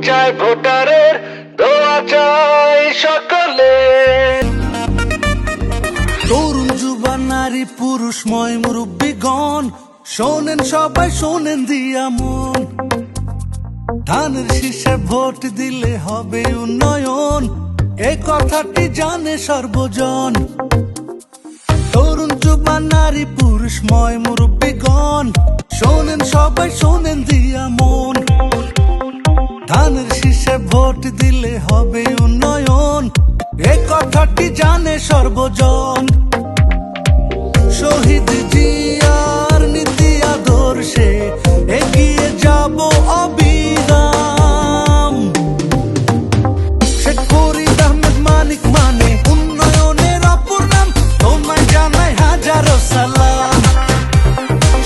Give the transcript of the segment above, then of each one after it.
চাই ভোটারের, দোয়া চাই সকলে। তরুণ যুবা নারী পুরুষ ময় মুরব্বীগণ, শোনেন সবাই শোনেন দিয়া মন। ধানের শীষে ভোট দিলে হবে উন্নয়ন, এই কথাটি জানে সর্বজন। তরুণ যুবা নারী পুরুষ ময় মুরব্বীগণ, শোনেন সবাই শোনেন দিয়া মন। ধানের শীষে ভোট দিলে হবে উন্নয়ন, এই কথাটি জানে সর্বজন। শহীদ জিয়ার নীতি আদর্শে এগিয়ে যাব অবিরাম। শেখ ফরিদ আহমেদ মানিক মানে উন্নয়নের অপর নাম, তোমায় জানাই হাজারো সালাম।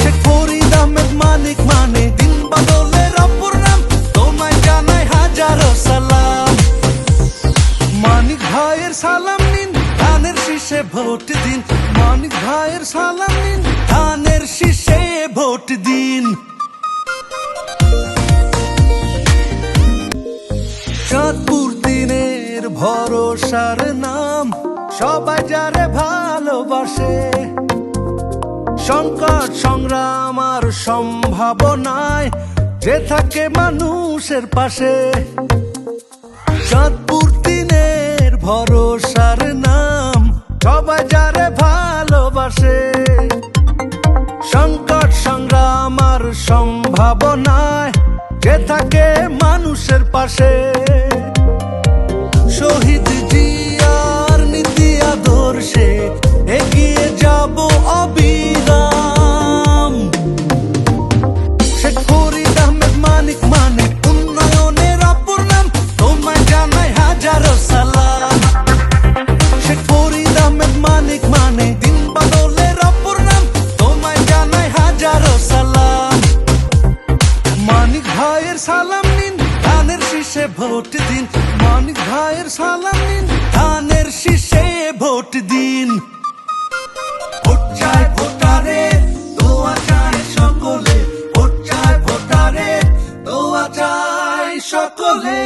শেখ ফরিদ আহমেদ মানিক মানে দিন বদলের অপর নাম, তোমায় জানাই হাজারো সালাম। মানিক ভাইয়ের সালাম নিন, ধানের শীষে ভোট দিন। মানিক ভাইয়ের সালাম নিন, ধানের শীষে ভোট দিন। চাঁদপুর দিনের ভরসার নাম, সবাই যারে ভালোবাসে। সংকট সংগ্রাম আর সম্ভাবনায় যে থাকে মানুষের পাশে। চাঁদপুর দিনের ভরসার নাম, সবাই যারে ভালোবাসে। সংকট সংগ্রাম আর সম্ভাবনায় যে থাকে মানুষের পাশে। শহীদ জিয়ার নীতি আদর্শে এগিয়ে যাব অবিরাম। শেখ ফরিদ আহমেদ মানিক মানে উন্নয়নের অপর নাম, তোমায় জানাই হাজারো সালাম। শেখ ফরিদ আহমেদ মানিক মানে দিন বদলের অপর নাম, তোমায় জানাই হাজারো সালাম। মানিক ভাইয়ের সালাম নিন, ধানের শীষে ভোট দিন। মানিক ভাইয়ের সালাম নিন, ধানের শীষে ভোট দিন। ভোট চাই ভোটারের, দোয়া চাই সকলে। ভোট চাই ভোটারের, দোয়া চাই সকলে।